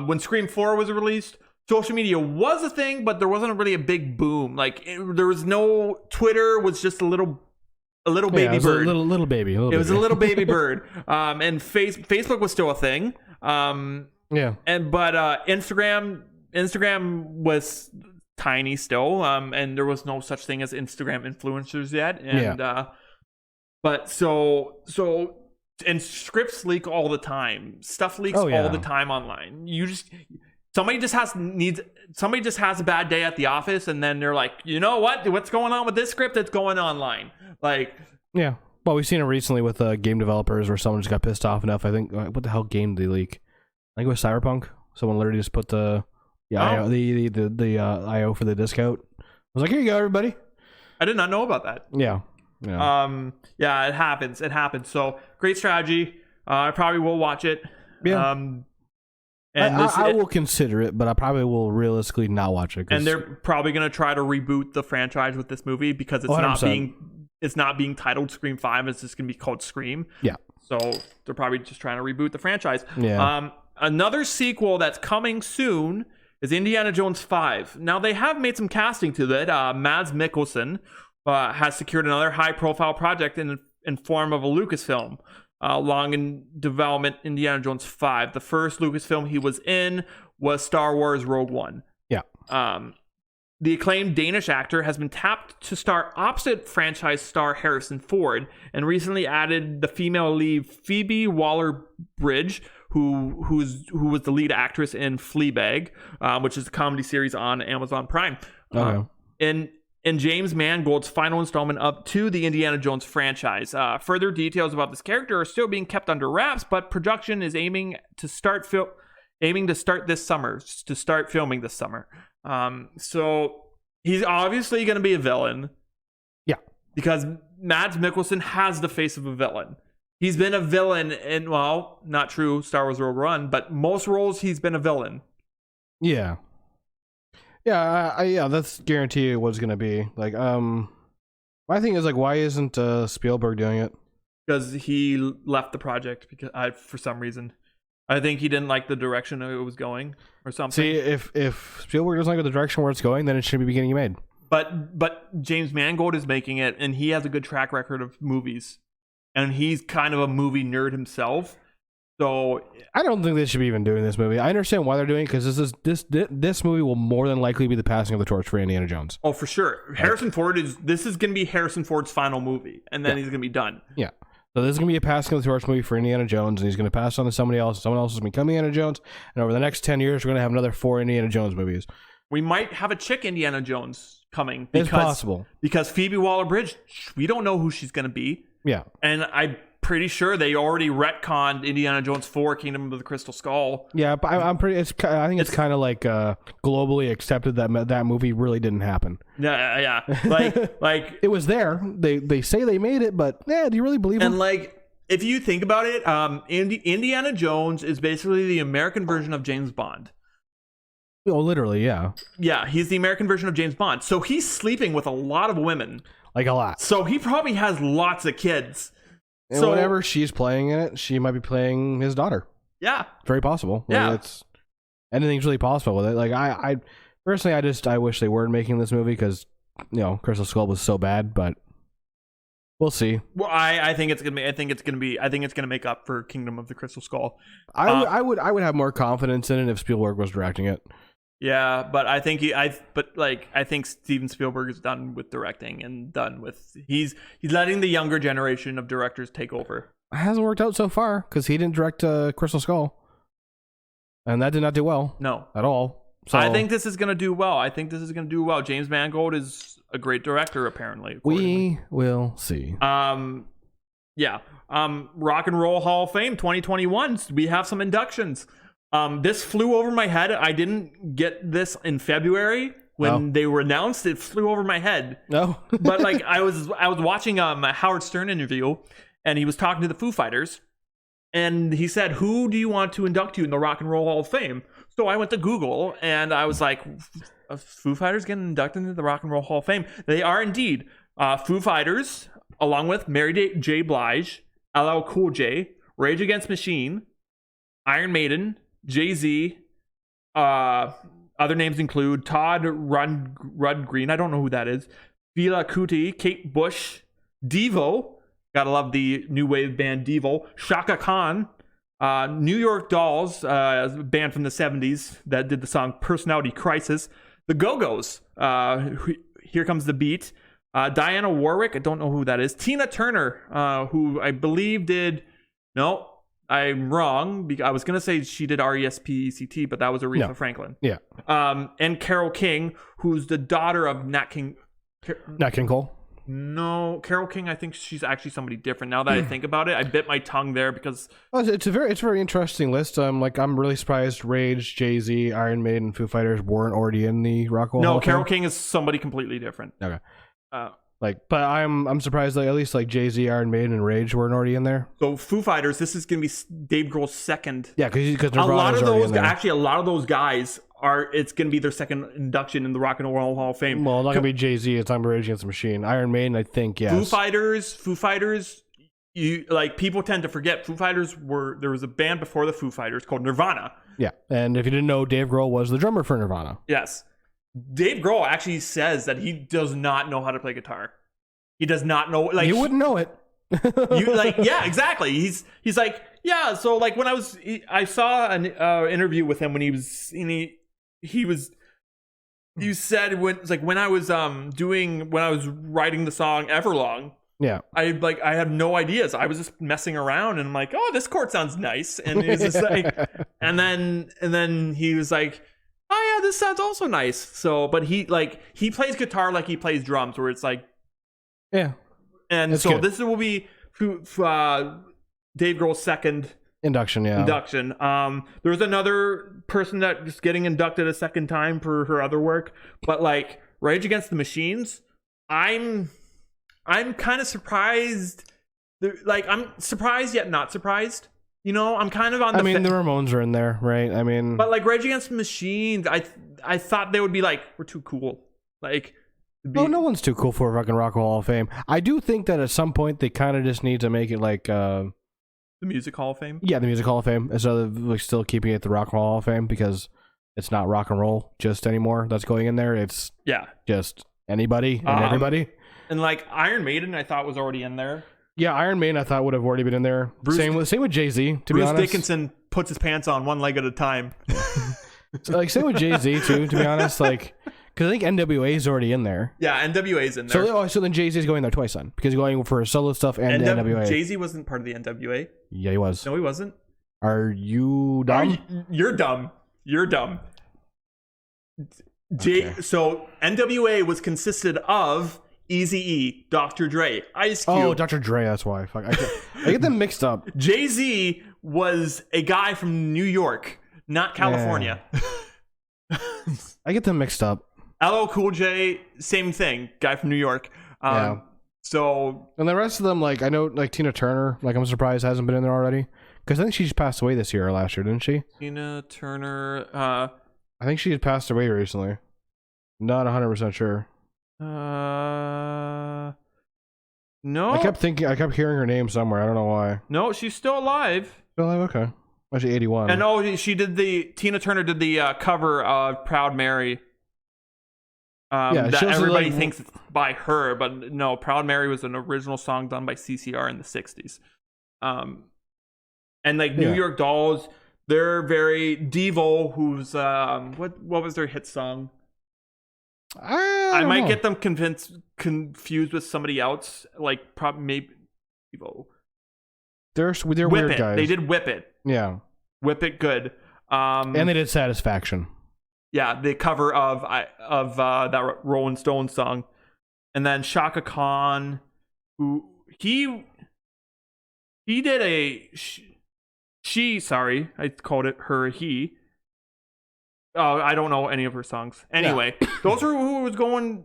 When Scream 4 was released, social media was a thing, but there wasn't really a big boom. Like there was no Twitter was just a little baby bird. A little baby. It was a little baby bird. And Facebook was still a thing. Yeah. But Instagram was tiny still. And there was no such thing as Instagram influencers yet. And but and scripts leak all the time. Stuff leaks all the time online. Somebody just has a bad day at the office, and then they're like, you know what's going on with this script that's going online? Like, yeah. Well, we've seen it recently with game developers where someone just got pissed off enough. I think what the hell game did they leak? I think it was Cyberpunk. Someone literally just put the IO for the disc out. I was like, here you go, everybody. I did not know about that. Yeah. It happens. So great strategy. I probably will watch it. Yeah. And I will consider it, but I probably will realistically not watch it. And they're probably going to try to reboot the franchise with this movie because it's not being titled Scream 5. It's just going to be called Scream. Yeah. So they're probably just trying to reboot the franchise. Yeah. Another sequel that's coming soon is Indiana Jones 5. Now, they have made some casting to it. Mads Mikkelsen has secured another high-profile project in form of a Lucasfilm. Long in development, Indiana Jones 5. The first Lucasfilm he was in was Star Wars Rogue One. Yeah. The acclaimed Danish actor has been tapped to star opposite franchise star Harrison Ford, and recently added the female lead Phoebe Waller-Bridge, who was the lead actress in Fleabag, which is a comedy series on Amazon Prime. In James Mangold's final installment up to the Indiana Jones franchise. Further details about this character are still being kept under wraps, but production is aiming to start filming this summer. So he's obviously going to be a villain. Yeah. Because Mads Mikkelsen has the face of a villain. He's been a villain in, well, not true, Star Wars Rogue One, but most roles he's been a villain. Yeah. Yeah, that's guaranteed what's going to be. Like, my thing is, like, why isn't Spielberg doing it? Because he left the project for some reason. I think he didn't like the direction it was going or something. See, if Spielberg doesn't like the direction where it's going, then it shouldn't be getting made. But James Mangold is making it, and he has a good track record of movies. And he's kind of a movie nerd himself. So I don't think they should be even doing this movie. I understand why they're doing it, because this movie will more than likely be the passing of the torch for Indiana Jones. Oh, for sure. This is going to be Harrison Ford's final movie, and then he's going to be done. Yeah. So this is going to be a passing of the torch movie for Indiana Jones, and he's going to pass on to somebody else. Someone else is going to become Indiana Jones, and over the next 10 years, we're going to have another 4 Indiana Jones movies. We might have a chick Indiana Jones coming. It's possible. Because Phoebe Waller-Bridge, we don't know who she's going to be. Yeah. And I'm pretty sure they already retconned Indiana Jones 4 Kingdom of the Crystal Skull. Yeah, but I think it's kind of like globally accepted that movie really didn't happen. Yeah. Like it was there. They say they made it, but do you really believe it? And like, if you think about it, Indiana Jones is basically the American version of James Bond. Oh, literally, yeah. Yeah, he's the American version of James Bond. So he's sleeping with a lot of women. Like a lot. So he probably has lots of kids. And whenever she's playing in it, she might be playing his daughter. Yeah. Very possible. Yeah. Anything's really possible with it. Like, I Personally, I wish they weren't making this movie because Crystal Skull was so bad, but we'll see. Well, I think it's gonna make up for Kingdom of the Crystal Skull. I would have more confidence in it if Spielberg was directing it. Yeah, but I think I think Steven Spielberg is done with directing and done with he's letting the younger generation of directors take over. It hasn't worked out so far because he didn't direct Crystal Skull, and that did not do well. No, at all. So I think this is gonna do well. James Mangold is a great director, apparently. We will see. Yeah. Rock and Roll Hall of Fame 2021. We have some inductions. This flew over my head. I didn't get this in February when they were announced. It flew over my head. No. But like I was watching a Howard Stern interview, and he was talking to the Foo Fighters, and he said, "Who do you want to induct you in the Rock and Roll Hall of Fame?" So I went to Google, and I was like, Foo Fighters getting inducted into the Rock and Roll Hall of Fame? They are indeed. Foo Fighters, along with Mary J. Blige, LL Cool J, Rage Against the Machine, Iron Maiden, Jay-Z. Other names include Todd Rundgren, I don't know who that is, Fela Kuti, Kate Bush, Devo, gotta love the new wave band Devo, Shaka Khan, New York Dolls, a band from the 70s that did the song Personality Crisis, the Go-Go's, Here Comes the Beat, Diana Warwick, I don't know who that is, Tina Turner, who I believe did, no, I'm wrong, I was going to say she did R.E.S.P.E.C.T., but that was Aretha Franklin. Yeah. And Carole King, who's the daughter of Nat King Cole? No, Carole King, I think she's actually somebody different. Now that I think about it, I bit my tongue there because it's a very interesting list. I'm really surprised Rage, Jay-Z, Iron Maiden, Foo Fighters weren't already in the Rock and Roll. No, Carole King is somebody completely different. Okay. But I'm surprised that at least like Jay-Z, Iron Maiden, and Rage weren't already in there. So Foo Fighters, this is going to be Dave Grohl's second. Yeah, because a lot of those guys it's going to be their second induction in the Rock and Roll Hall of Fame. Well, not going to be Jay-Z. It's not Rage Against the Machine. Iron Maiden, I think, yes. Foo Fighters. You people tend to forget Foo Fighters there was a band before the Foo Fighters called Nirvana. Yeah, and if you didn't know, Dave Grohl was the drummer for Nirvana. Yes. Dave Grohl actually says that he does not know how to play guitar. He does not know. Like, you wouldn't know it. Yeah, exactly. He's like, yeah. So like when I saw an interview with him when you said when I was writing the song Everlong. Yeah. I had no ideas. I was just messing around and I'm like, oh, this chord sounds nice. And it was just like, and then he was like, oh yeah, this sounds also nice. So, but he plays guitar like he plays drums, where it's like, yeah. And that's so good. this will be Dave Grohl's second induction. Yeah. Induction. There's another person that just getting inducted a second time for her other work, but like Rage Against the Machines, I'm kind of surprised. I'm surprised yet not surprised. I'm kind of on the... the Ramones are in there, right? But like Rage Against the Machines, I thought they would be like, we're too cool. Like... No one's too cool for a fucking Rock and Roll Hall of Fame. I do think that at some point they kind of just need to make it like... the Music Hall of Fame? Yeah, the Music Hall of Fame. Instead of like still keeping it the Rock and Roll Hall of Fame, because it's not rock and roll just anymore that's going in there. It's just anybody and everybody. And like Iron Maiden, I thought was already in there. Yeah, Iron Maiden I thought would have already been in there. Same with Jay-Z, to be honest. Bruce Dickinson puts his pants on one leg at a time. So, same with Jay-Z too, to be honest. Because I think NWA is already in there. Yeah, NWA's in there. So then Jay-Z is going there twice then, because he's going for solo stuff and NWA. Jay-Z wasn't part of the NWA. Yeah, he was. No, he wasn't. Are you dumb? You're dumb. You're dumb. Okay. So NWA was consisted of Eazy-E, Dr. Dre, Ice Cube. Oh, Dr. Dre, that's why. Fuck, I get them mixed up. Jay-Z was a guy from New York, not California. Yeah. I get them mixed up. LL Cool J, same thing, guy from New York. Yeah. So, and the rest of them, like I know, like Tina Turner, like I'm surprised hasn't been in there already, because I think she just passed away this year or last year, didn't she? Tina Turner. I think she had passed away recently. Not 100% sure. No. I kept hearing her name somewhere. I don't know why. No, she's still alive. Still alive? Okay. Actually, 81. And Tina Turner did the cover of Proud Mary. that she also, everybody like, thinks it's by her, but no, Proud Mary was an original song done by CCR in the 60s. And like New York Dolls, they're very Devo, who's what was their hit song? I might get them confused with somebody else, like maybe Devo. They're Whip weird It. guys. They did Whip It. Yeah. Whip It good. And they did Satisfaction. Yeah, the cover of that Rolling Stones song. And then Shaka Khan, who he did a sorry, I called it her he. Oh, I don't know any of her songs. Anyway, those are who was going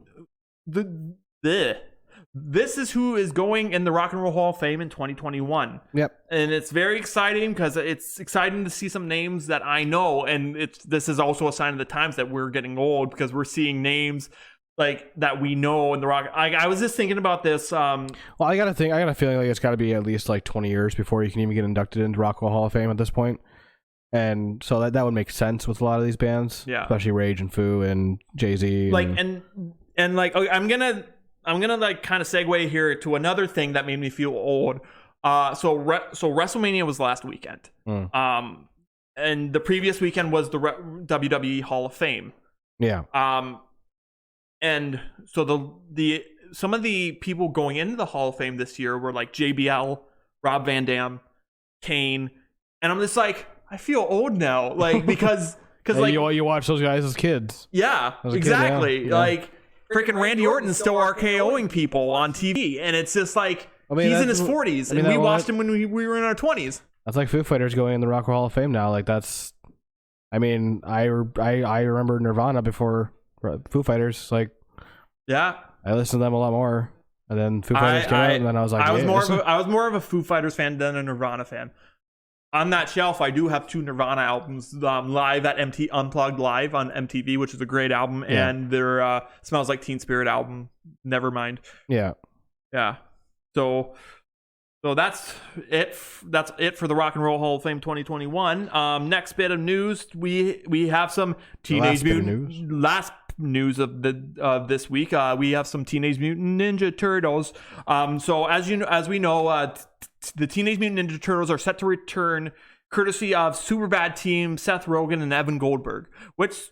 This is who is going in the Rock and Roll Hall of Fame in 2021. Yep. And it's very exciting because it's exciting to see some names that I know. And this is also a sign of the times that we're getting old because we're seeing names like that we know in the Rock. I was just thinking about this. Well, I got a feeling like it's got to be at least like 20 years before you can even get inducted into Rock and Roll Hall of Fame at this point. And so that would make sense with a lot of these bands, especially Rage and Foo and Jay-Z. Like and like okay, I'm gonna like kind of segue here to another thing that made me feel old. So WrestleMania was last weekend. And the previous weekend was the WWE Hall of Fame. Yeah. And so the some of the people going into the Hall of Fame this year were like JBL, Rob Van Dam, Kane, and I'm just like, I feel old now, like because like you watch those guys as kids. Yeah, exactly. Yeah. Like freaking Randy Orton's still RKOing people on TV, and it's just like he's in his 40s, and we watched him when we were in our 20s. That's like Foo Fighters going in the Rock and Roll Hall of Fame now. Like that's, I mean, I remember Nirvana before Foo Fighters. Like, yeah, I listened to them a lot more, and then Foo Fighters came out, and then I was like, I was more of a Foo Fighters fan than a Nirvana fan. On that shelf, I do have 2 Nirvana albums live at Unplugged Live on MTV, which is a great album, and their Smells Like Teen Spirit album, Nevermind. Yeah. So that's it. That's it for the Rock and Roll Hall of Fame 2021. Next bit of news, we have some Teenage Mutant last news of this week. We have some Teenage Mutant Ninja Turtles. So as we know, the Teenage Mutant Ninja Turtles are set to return courtesy of Superbad team Seth Rogen and Evan Goldberg, which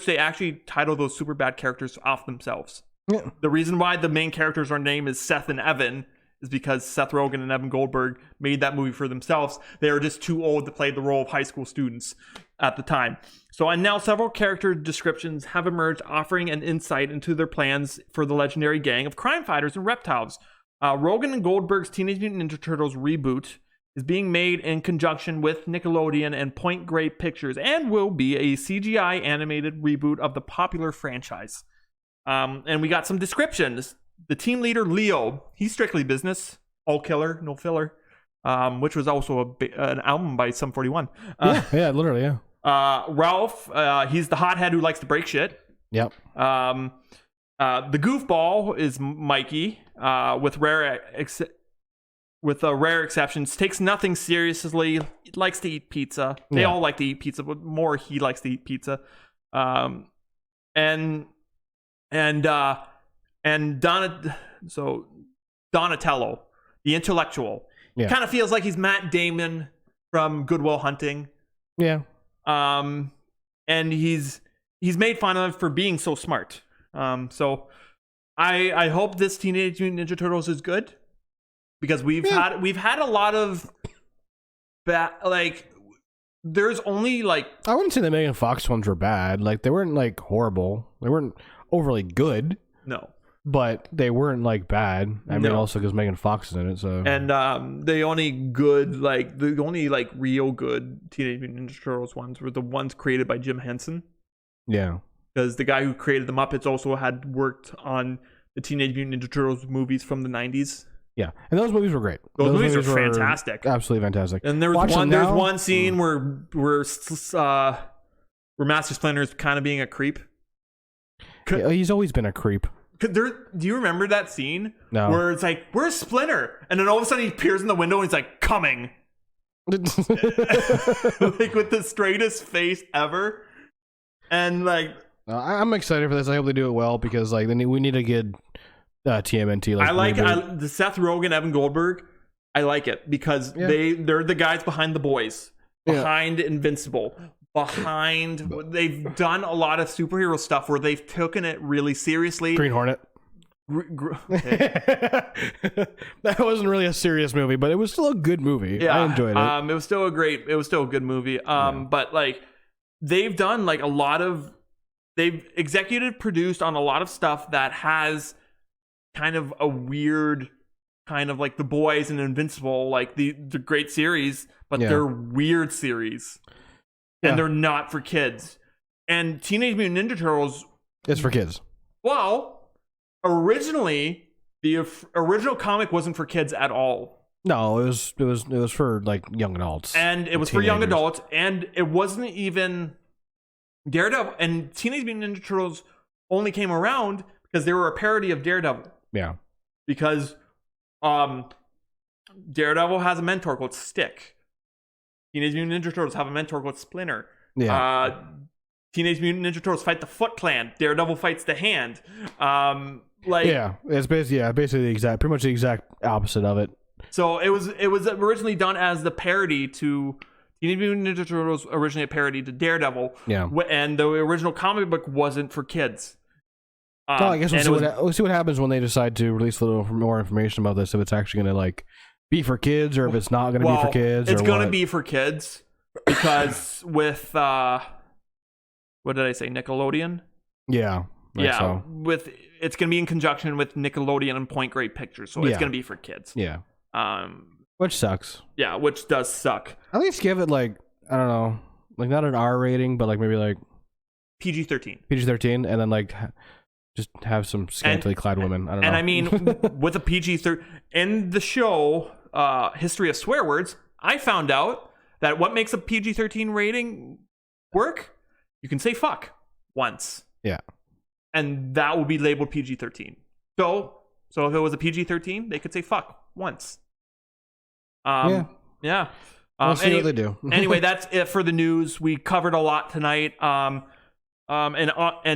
they actually title those Superbad characters off themselves. Yeah. The reason why the main characters are named is Seth and Evan is because Seth Rogen and Evan Goldberg made that movie for themselves. They were just too old to play the role of high school students at the time. So, and now several character descriptions have emerged offering an insight into their plans for the legendary gang of crime fighters and reptiles. Rogen and Goldberg's Teenage Mutant Ninja Turtles reboot is being made in conjunction with Nickelodeon and Point Grey Pictures and will be a CGI animated reboot of the popular franchise. And we got some descriptions. The team leader, Leo, he's strictly business, all killer, no filler, which was also an album by Sum 41. Yeah, literally, yeah. Ralph, he's the hothead who likes to break shit. Yep. The goofball is Mikey, with rare exceptions, takes nothing seriously, likes to eat pizza. They all like to eat pizza, but more he likes to eat pizza. And Donatello, the intellectual, kind of feels like he's Matt Damon from Good Will Hunting. Yeah. And he's made fun of for being so smart. So I hope this Teenage Mutant Ninja Turtles is good because we've had a lot of there's only I wouldn't say the Megan Fox ones were bad. Like they weren't horrible. They weren't overly good. No. But they weren't bad. I mean, also because Megan Fox is in it. So and the only real good Teenage Mutant Ninja Turtles ones were the ones created by Jim Henson. Yeah, because the guy who created the Muppets also had worked on the Teenage Mutant Ninja Turtles movies from the 90s. Yeah, and those movies were great. Those movies were fantastic, absolutely fantastic. And there was one scene where Master Splinter is kind of being a creep. Yeah, he's always been a creep. Do you remember that scene? No. Where it's like, where's Splinter? And then all of a sudden he appears in the window and he's like, coming. With the straightest face ever. And I'm excited for this. I hope they do it well because like we need a good TMNT. Like I like the Seth Rogen, Evan Goldberg. I like it because they're the guys behind The Boys, behind Invincible, they've done a lot of superhero stuff where they've taken it really seriously. Green Hornet. That wasn't really a serious movie, but it was still a good movie. I enjoyed it. It was still a good movie. But like they've done like they've executive produced on a lot of stuff that has kind of a weird kind of like The Boys and Invincible, like the great series, but they're weird series. And they're not for kids. And Teenage Mutant Ninja Turtles is for kids. Well, originally the original comic wasn't for kids at all. No, it was for like young adults. And it was for young adults, and it wasn't even Daredevil and Teenage Mutant Ninja Turtles only came around because they were a parody of Daredevil. Yeah. Because Daredevil has a mentor called Stick. Teenage Mutant Ninja Turtles have a mentor called Splinter. Yeah. Teenage Mutant Ninja Turtles fight the Foot Clan. Daredevil fights the Hand. It's basically pretty much the exact opposite of it. So it was originally done as the parody to Teenage Mutant Ninja Turtles, originally a parody to Daredevil. Yeah. And the original comic book wasn't for kids. I guess we'll see what happens when they decide to release a little more information about this. If it's actually going to like be for kids, or if it's not going to be for kids. It's going to be for kids because with what did I say? Nickelodeon. Yeah. So. With it's going to be in conjunction with Nickelodeon and Point Grey Pictures, so it's going to be for kids. Yeah. Which sucks. Yeah, which does suck. At least give it like I don't know, like not an R rating, but like maybe like PG-13. PG-13, and then like just have some scantily clad women. I don't know. And I mean, with a PG-13 in the show, History of Swear Words, I found out that what makes a PG-13 rating work, you can say fuck once. Yeah. And that will be labeled PG-13. So if it was a PG-13, they could say fuck once. Yeah. We'll see what they do. Anyway, that's it for the news. We covered a lot tonight. And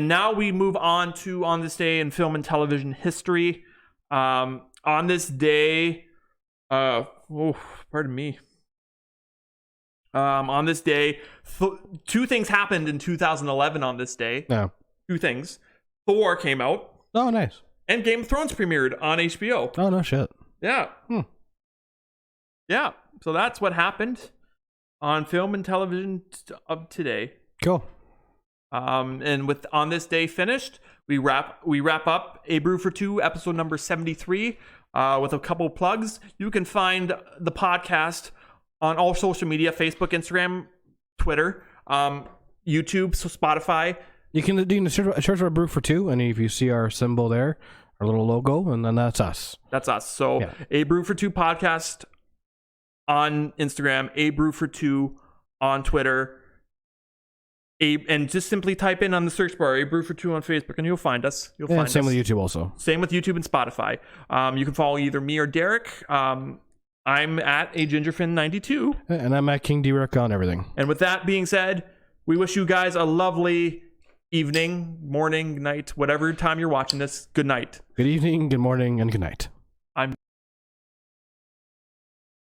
now we move on this day in film and television history. On this day, pardon me. On this day, two things happened in 2011 on this day. Yeah. Two things. Thor came out. Oh, nice. And Game of Thrones premiered on HBO. Oh, no shit. Yeah. Yeah. So that's what happened on film and television of today. Cool. And with on this day finished, we wrap up A Brew for Two, episode number 73, with a couple plugs. You can find the podcast on all social media: Facebook, Instagram, Twitter, YouTube, so Spotify. You can search for A Brew for Two, and if you see our symbol there, our little logo, and then that's us. That's us. So yeah. A Brew for Two podcast on Instagram, A Brew for Two on Twitter. And just simply type in on the search bar A Brew for Two on Facebook, and you'll find us. You'll find same us. With YouTube also. Same with YouTube and Spotify. You can follow either me or Derek. I'm at agingerfin92. And I'm at King D-Rick on everything. And with that being said, we wish you guys a lovely evening, morning, night, whatever time you're watching this. Good night. Good evening, good morning, and good night. I'm